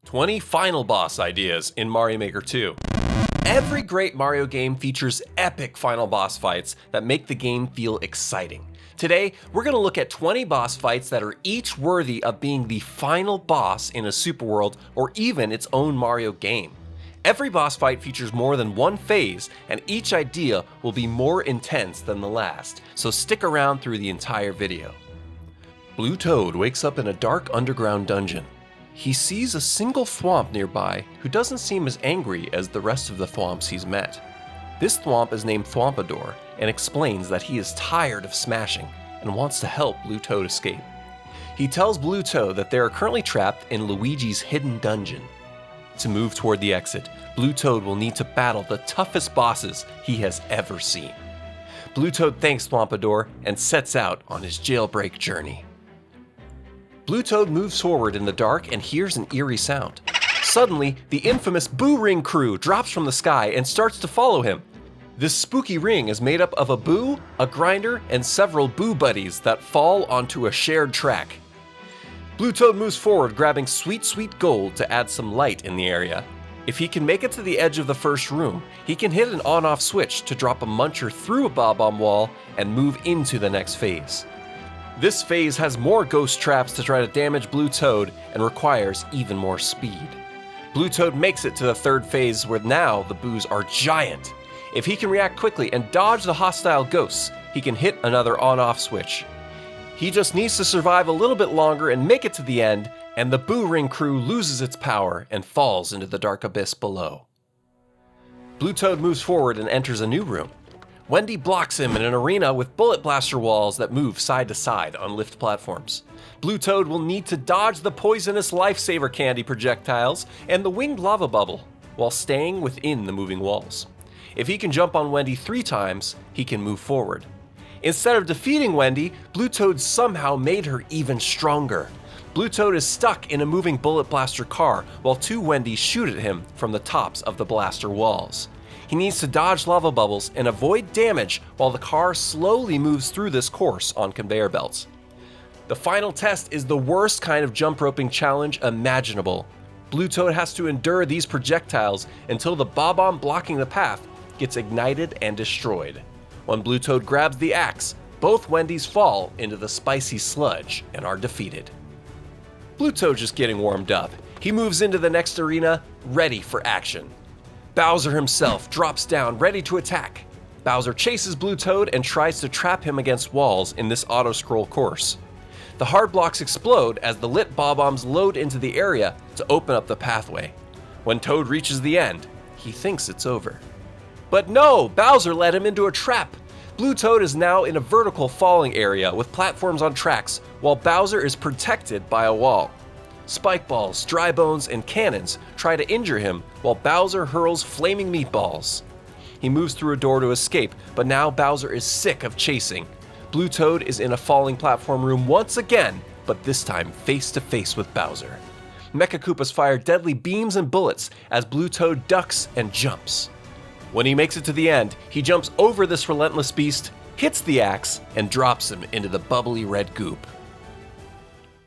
20 final boss ideas in Mario Maker 2. Every great Mario game features epic final boss fights that make the game feel exciting. Today, we're going to look at 20 boss fights that are each worthy of being the final boss in a Super World or even its own Mario game. Every boss fight features more than one phase, and each idea will be more intense than the last, so stick around through the entire video. Blue Toad wakes up in a dark underground dungeon. He sees a single thwomp nearby who doesn't seem as angry as the rest of the thwomps he's met. This thwomp is named Thwompador and explains that he is tired of smashing and wants to help Blue Toad escape. He tells Blue Toad that they are currently trapped in Luigi's hidden dungeon. To move toward the exit, Blue Toad will need to battle the toughest bosses he has ever seen. Blue Toad thanks Thwompador and sets out on his jailbreak journey. Blue Toad moves forward in the dark and hears an eerie sound. Suddenly, the infamous Boo Ring crew drops from the sky and starts to follow him. This spooky ring is made up of a Boo, a Grinder, and several Boo Buddies that fall onto a shared track. Blue Toad moves forward, grabbing sweet gold to add some light in the area. If he can make it to the edge of the first room, he can hit an on-off switch to drop a muncher through a Bob-omb wall and move into the next phase. This phase has more ghost traps to try to damage Blue Toad and requires even more speed. Blue Toad makes it to the third phase where now the Boos are giant. If he can react quickly and dodge the hostile ghosts, he can hit another on-off switch. He just needs to survive a little bit longer and make it to the end, and the Boo Ring crew loses its power and falls into the dark abyss below. Blue Toad moves forward and enters a new room. Wendy blocks him in an arena with bullet blaster walls that move side to side on lift platforms. Blue Toad will need to dodge the poisonous lifesaver candy projectiles and the winged lava bubble while staying within the moving walls. If he can jump on Wendy 3 times, he can move forward. Instead of defeating Wendy, Blue Toad somehow made her even stronger. Blue Toad is stuck in a moving bullet blaster car while 2 Wendys shoot at him from the tops of the blaster walls. He needs to dodge lava bubbles and avoid damage while the car slowly moves through this course on conveyor belts. The final test is the worst kind of jump roping challenge imaginable. Blue Toad has to endure these projectiles until the Bob-omb blocking the path gets ignited and destroyed. When Blue Toad grabs the axe, both Wendys fall into the spicy sludge and are defeated. Blue Toad just getting warmed up. He moves into the next arena, ready for action. Bowser himself drops down, ready to attack. Bowser chases Blue Toad and tries to trap him against walls in this auto-scroll course. The hard blocks explode as the lit Bob-ombs load into the area to open up the pathway. When Toad reaches the end, he thinks it's over. But no! Bowser led him into a trap! Blue Toad is now in a vertical falling area with platforms on tracks, while Bowser is protected by a wall. Spike balls, dry bones, and cannons try to injure him while Bowser hurls flaming meatballs. He moves through a door to escape, but now Bowser is sick of chasing. Blue Toad is in a falling platform room once again, but this time face to face with Bowser. Mecha Koopas fire deadly beams and bullets as Blue Toad ducks and jumps. When he makes it to the end, he jumps over this relentless beast, hits the axe, and drops him into the bubbly red goop.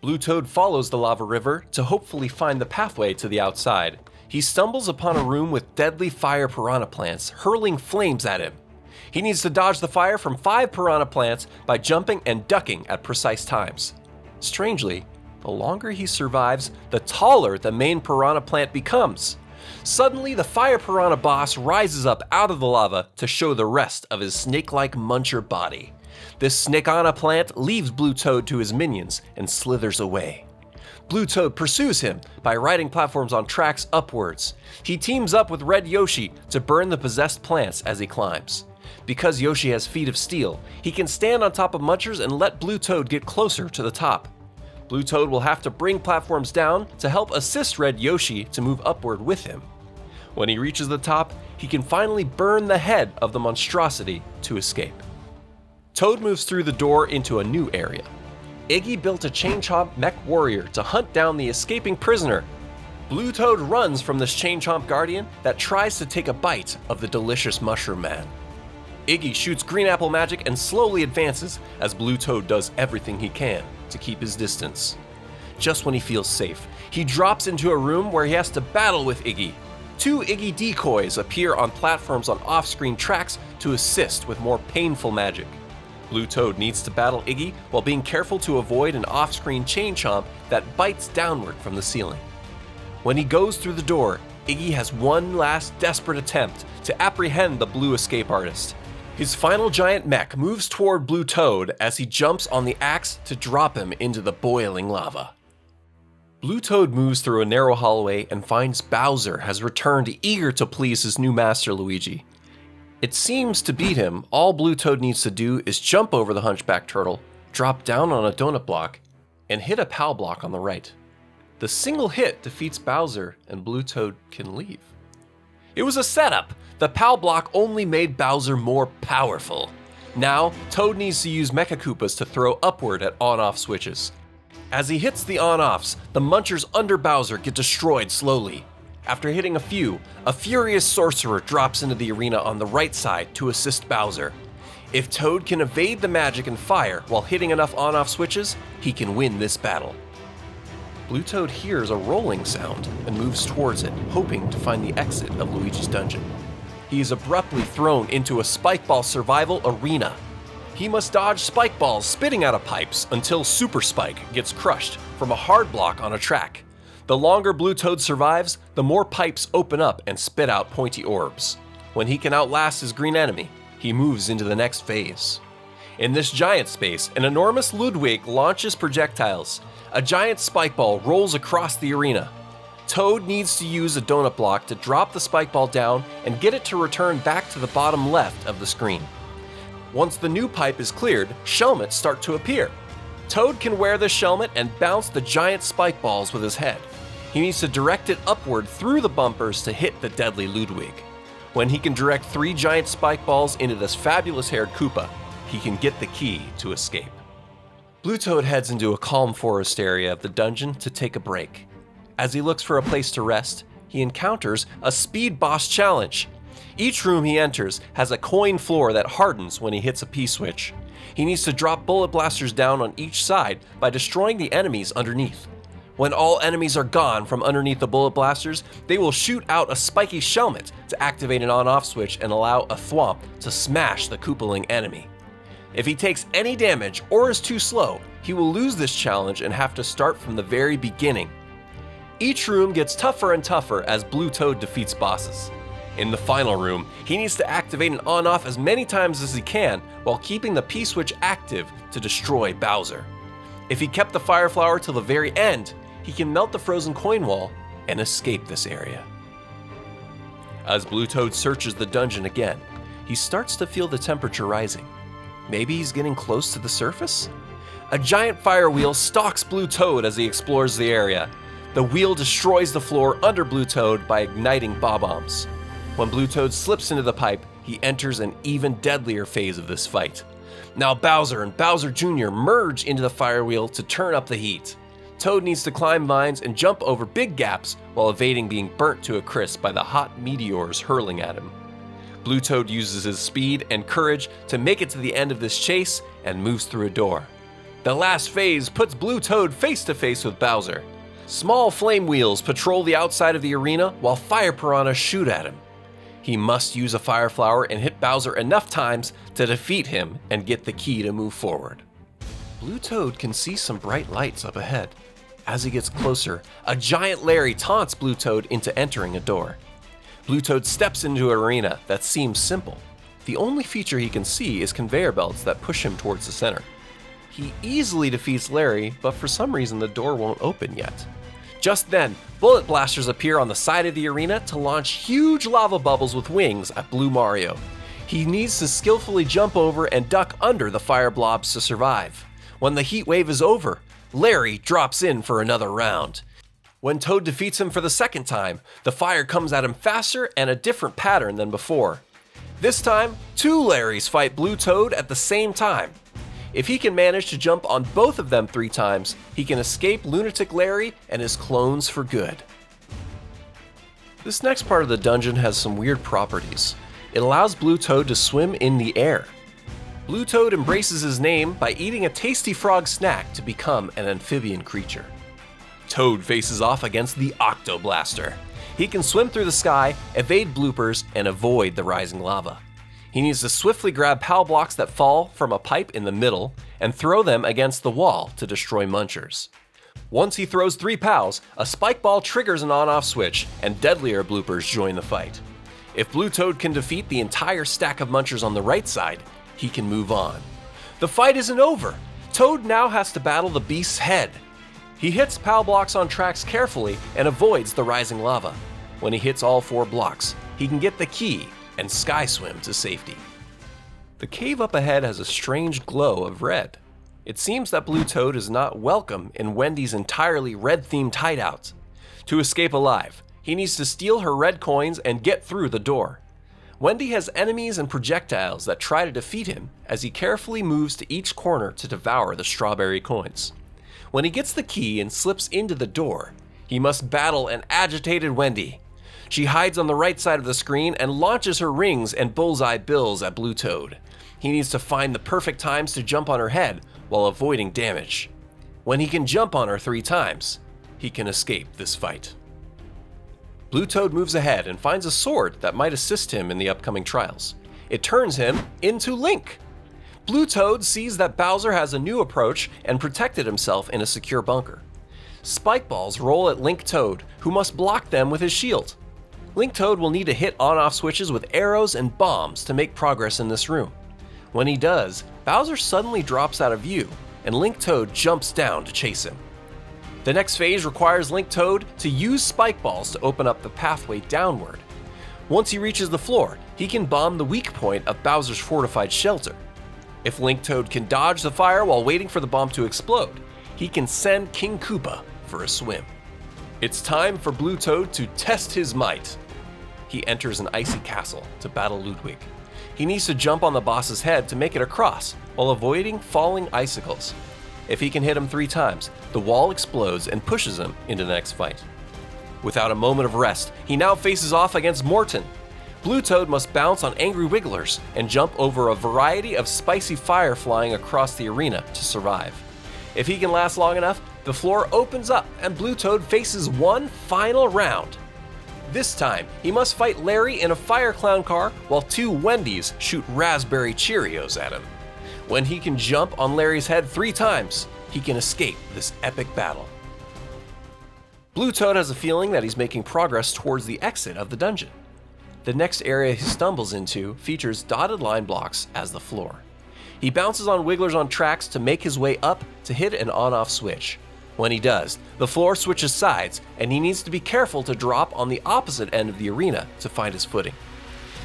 Blue Toad follows the lava river to hopefully find the pathway to the outside. He stumbles upon a room with deadly fire piranha plants hurling flames at him. He needs to dodge the fire from 5 piranha plants by jumping and ducking at precise times. Strangely, the longer he survives, the taller the main piranha plant becomes. Suddenly, the fire piranha boss rises up out of the lava to show the rest of his snake-like muncher body. This Snakana plant leaves Blue Toad to his minions and slithers away. Blue Toad pursues him by riding platforms on tracks upwards. He teams up with Red Yoshi to burn the possessed plants as he climbs. Because Yoshi has feet of steel, he can stand on top of munchers and let Blue Toad get closer to the top. Blue Toad will have to bring platforms down to help assist Red Yoshi to move upward with him. When he reaches the top, he can finally burn the head of the monstrosity to escape. Toad moves through the door into a new area. Iggy built a Chain Chomp mech warrior to hunt down the escaping prisoner. Blue Toad runs from this Chain Chomp guardian that tries to take a bite of the delicious Mushroom Man. Iggy shoots green apple magic and slowly advances as Blue Toad does everything he can to keep his distance. just when he feels safe. He drops into a room where he has to battle with Iggy. 2 Iggy decoys appear on platforms on off-screen tracks to assist with more painful magic. Blue Toad needs to battle Iggy while being careful to avoid an off-screen chain chomp that bites downward from the ceiling. When he goes through the door, Iggy has one last desperate attempt to apprehend the blue escape artist. His final giant mech moves toward Blue Toad as he jumps on the axe to drop him into the boiling lava. Blue Toad moves through a narrow hallway and finds Bowser has returned, eager to please his new master Luigi. It seems to beat him, all Blue Toad needs to do is jump over the Hunchback Turtle, drop down on a donut block, and hit a POW block on the right. The single hit defeats Bowser and Blue Toad can leave. It was a setup. The POW block only made Bowser more powerful. Now, Toad needs to use Mecha Koopas to throw upward at on-off switches. As he hits the on-offs, the munchers under Bowser get destroyed slowly. After hitting a few, a furious sorcerer drops into the arena on the right side to assist Bowser. If Toad can evade the magic and fire while hitting enough on-off switches, he can win this battle. Blue Toad hears a rolling sound and moves towards it, hoping to find the exit of Luigi's dungeon. He is abruptly thrown into a spike ball survival arena. He must dodge spike balls spitting out of pipes until Super Spike gets crushed from a hard block on a track. The longer Blue Toad survives, the more pipes open up and spit out pointy orbs. When he can outlast his green enemy, he moves into the next phase. In this giant space, an enormous Ludwig launches projectiles. A giant spike ball rolls across the arena. Toad needs to use a donut block to drop the spike ball down and get it to return back to the bottom left of the screen. Once the new pipe is cleared, shelmets start to appear. Toad can wear the shelmet and bounce the giant spike balls with his head. He needs to direct it upward through the bumpers to hit the deadly Ludwig. When he can direct 3 giant spike balls into this fabulous-haired Koopa, he can get the key to escape. Blue Toad heads into a calm forest area of the dungeon to take a break. As he looks for a place to rest, he encounters a speed boss challenge. Each room he enters has a coin floor that hardens when he hits a P-switch. He needs to drop bullet blasters down on each side by destroying the enemies underneath. When all enemies are gone from underneath the bullet blasters, they will shoot out a spiky shelmet to activate an on-off switch and allow a thwomp to smash the Koopaling enemy. If he takes any damage or is too slow, he will lose this challenge and have to start from the very beginning. Each room gets tougher and tougher as Blue Toad defeats bosses. In the final room, he needs to activate an on-off as many times as he can while keeping the P-switch active to destroy Bowser. If he kept the Fire Flower till the very end, he can melt the frozen coin wall and escape this area. As Blue Toad searches the dungeon again, he starts to feel the temperature rising. Maybe he's getting close to the surface? A giant fire wheel stalks Blue Toad as he explores the area. The wheel destroys the floor under Blue Toad by igniting bob-ombs. When Blue Toad slips into the pipe, he enters an even deadlier phase of this fight. Now Bowser and Bowser Jr. merge into the fire wheel to turn up the heat. Toad needs to climb vines and jump over big gaps while evading being burnt to a crisp by the hot meteors hurling at him. Blue Toad uses his speed and courage to make it to the end of this chase and moves through a door. The last phase puts Blue Toad face to face with Bowser. Small flame wheels patrol the outside of the arena while fire piranhas shoot at him. He must use a fire flower and hit Bowser enough times to defeat him and get the key to move forward. Blue Toad can see some bright lights up ahead. As he gets closer, a giant Larry taunts Blue Toad into entering a door. Blue Toad steps into an arena that seems simple. The only feature he can see is conveyor belts that push him towards the center. He easily defeats Larry, but for some reason the door won't open yet. Just then, bullet blasters appear on the side of the arena to launch huge lava bubbles with wings at Blue Mario. He needs to skillfully jump over and duck under the fire blobs to survive. When the heat wave is over, Larry drops in for another round. When Toad defeats him for the second time, the fire comes at him faster and a different pattern than before. This time, 2 Larrys fight Blue Toad at the same time. If he can manage to jump on both of them 3 times, he can escape Lunatic Larry and his clones for good. This next part of the dungeon has some weird properties. It allows Blue Toad to swim in the air. Blue Toad embraces his name by eating a tasty frog snack to become an amphibian creature. Toad faces off against the Octo Blaster. He can swim through the sky, evade bloopers, and avoid the rising lava. He needs to swiftly grab POW blocks that fall from a pipe in the middle and throw them against the wall to destroy munchers. Once he throws 3 POWs, a spike ball triggers an on-off switch, and deadlier bloopers join the fight. If Blue Toad can defeat the entire stack of munchers on the right side, he can move on. The fight isn't over. Toad now has to battle the beast's head. He hits POW blocks on tracks carefully and avoids the rising lava. When he hits all 4 blocks, he can get the key and sky swim to safety. The cave up ahead has a strange glow of red. It seems that Blue Toad is not welcome in Wendy's entirely red-themed hideout. To escape alive, he needs to steal her red coins and get through the door. Wendy has enemies and projectiles that try to defeat him as he carefully moves to each corner to devour the strawberry coins. When he gets the key and slips into the door, he must battle an agitated Wendy. She hides on the right side of the screen and launches her rings and bullseye bills at Blue Toad. He needs to find the perfect times to jump on her head while avoiding damage. When he can jump on her 3 times, he can escape this fight. Blue Toad moves ahead and finds a sword that might assist him in the upcoming trials. It turns him into Link. Blue Toad sees that Bowser has a new approach and protected himself in a secure bunker. Spike balls roll at Link Toad, who must block them with his shield. Link Toad will need to hit on-off switches with arrows and bombs to make progress in this room. When he does, Bowser suddenly drops out of view, and Link Toad jumps down to chase him. The next phase requires Link Toad to use spike balls to open up the pathway downward. Once he reaches the floor, he can bomb the weak point of Bowser's fortified shelter. If Link Toad can dodge the fire while waiting for the bomb to explode, he can send King Koopa for a swim. It's time for Blue Toad to test his might. He enters an icy castle to battle Ludwig. He needs to jump on the boss's head to make it across while avoiding falling icicles. If he can hit him 3 times, the wall explodes and pushes him into the next fight. Without a moment of rest, he now faces off against Morton. Blue Toad must bounce on angry wigglers and jump over a variety of spicy fire flying across the arena to survive. If he can last long enough, the floor opens up and Blue Toad faces one final round. This time, he must fight Larry in a fire clown car while 2 Wendy's shoot raspberry Cheerios at him. When he can jump on Larry's head 3 times, he can escape this epic battle. Blue Toad has a feeling that he's making progress towards the exit of the dungeon. The next area he stumbles into features dotted line blocks as the floor. He bounces on wigglers on tracks to make his way up to hit an on-off switch. When he does, the floor switches sides and he needs to be careful to drop on the opposite end of the arena to find his footing.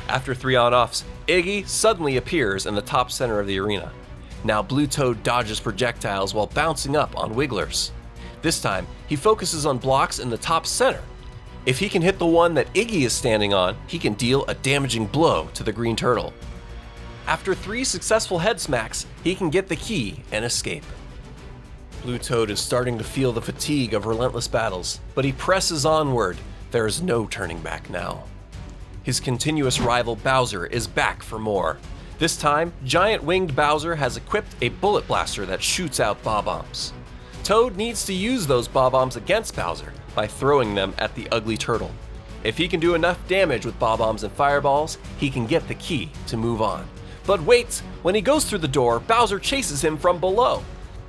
After 3 on-offs, Iggy suddenly appears in the top center of the arena. Now Blue Toad dodges projectiles while bouncing up on wigglers. This time, he focuses on blocks in the top center. If he can hit the one that Iggy is standing on, he can deal a damaging blow to the green turtle. After 3 successful head smacks, he can get the key and escape. Blue Toad is starting to feel the fatigue of relentless battles, but he presses onward. There is no turning back now. His continuous rival Bowser is back for more. This time, giant winged Bowser has equipped a bullet blaster that shoots out bob-ombs. Toad needs to use those bob-ombs against Bowser by throwing them at the ugly turtle. If he can do enough damage with bob-ombs and fireballs, he can get the key to move on. But wait, when he goes through the door, Bowser chases him from below.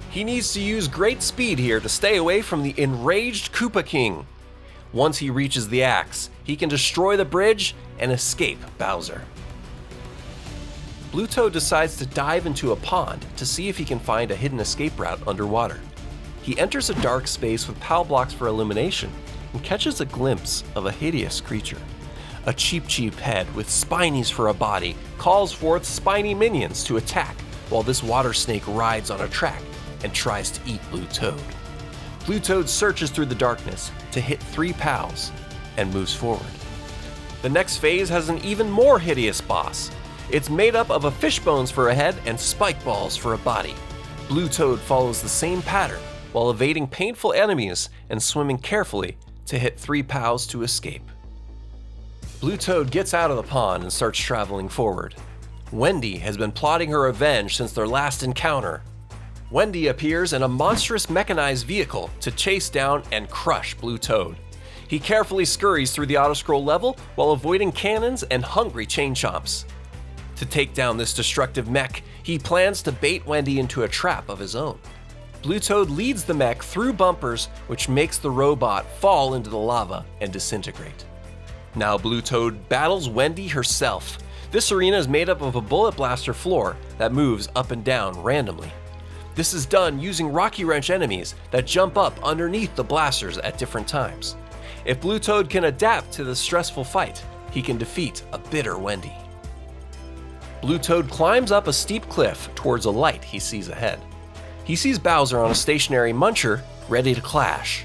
He needs to use great speed here to stay away from the enraged Koopa King. Once he reaches the axe, he can destroy the bridge and escape Bowser. Blue Toad decides to dive into a pond to see if he can find a hidden escape route underwater. He enters a dark space with POW blocks for illumination and catches a glimpse of a hideous creature. A Cheep Cheep head with spinies for a body calls forth spiny minions to attack while this water snake rides on a track and tries to eat Blue Toad. Blue Toad searches through the darkness to hit 3 POWs and moves forward. The next phase has an even more hideous boss. It's made up of a fishbones for a head and spike balls for a body. Blue Toad follows the same pattern while evading painful enemies and swimming carefully to hit 3 POWs to escape. Blue Toad gets out of the pond and starts traveling forward. Wendy has been plotting her revenge since their last encounter. Wendy appears in a monstrous mechanized vehicle to chase down and crush Blue Toad. He carefully scurries through the auto-scroll level while avoiding cannons and hungry chain chomps. To take down this destructive mech, he plans to bait Wendy into a trap of his own. Blue Toad leads the mech through bumpers, which makes the robot fall into the lava and disintegrate. Now Blue Toad battles Wendy herself. This arena is made up of a bullet blaster floor that moves up and down randomly. This is done using Rocky Wrench enemies that jump up underneath the blasters at different times. If Blue Toad can adapt to the stressful fight, he can defeat a bitter Wendy. Blue Toad climbs up a steep cliff towards a light he sees ahead. He sees Bowser on a stationary muncher, ready to clash.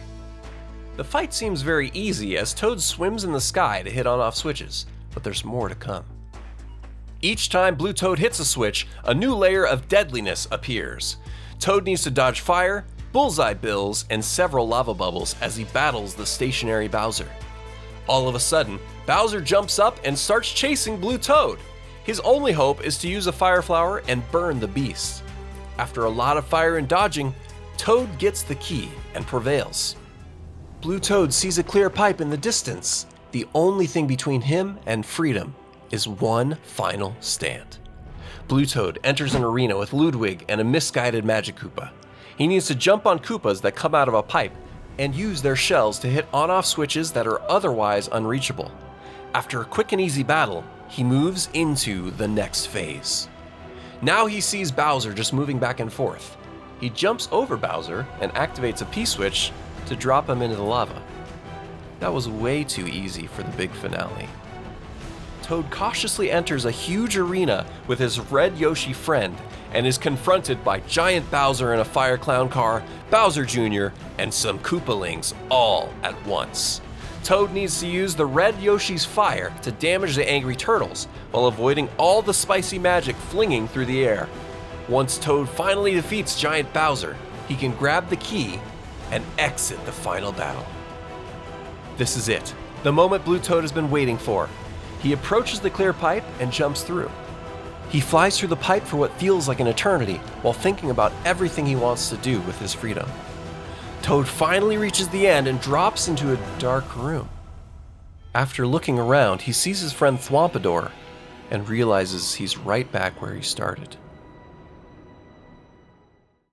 The fight seems very easy as Toad swims in the sky to hit on-off switches, but there's more to come. Each time Blue Toad hits a switch, a new layer of deadliness appears. Toad needs to dodge fire, bullseye bills, and several lava bubbles as he battles the stationary Bowser. All of a sudden, Bowser jumps up and starts chasing Blue Toad. His only hope is to use a fire flower and burn the beast. After a lot of fire and dodging, Toad gets the key and prevails. Blue Toad sees a clear pipe in the distance. The only thing between him and freedom is one final stand. Blue Toad enters an arena with Ludwig and a misguided Magic Koopa. He needs to jump on Koopas that come out of a pipe and use their shells to hit on-off switches that are otherwise unreachable. After a quick and easy battle, he moves into the next phase. Now he sees Bowser just moving back and forth. He jumps over Bowser and activates a P-switch to drop him into the lava. That was way too easy for the big finale. Toad cautiously enters a huge arena with his red Yoshi friend and is confronted by giant Bowser in a Fire Clown car, Bowser Jr., and some Koopalings all at once. Toad needs to use the red Yoshi's fire to damage the angry turtles while avoiding all the spicy magic flinging through the air. Once Toad finally defeats giant Bowser, he can grab the key and exit the final battle. This is it, the moment Blue Toad has been waiting for. He approaches the clear pipe and jumps through. He flies through the pipe for what feels like an eternity while thinking about everything he wants to do with his freedom. Toad finally reaches the end and drops into a dark room. After looking around, he sees his friend Thwompador and realizes he's right back where he started.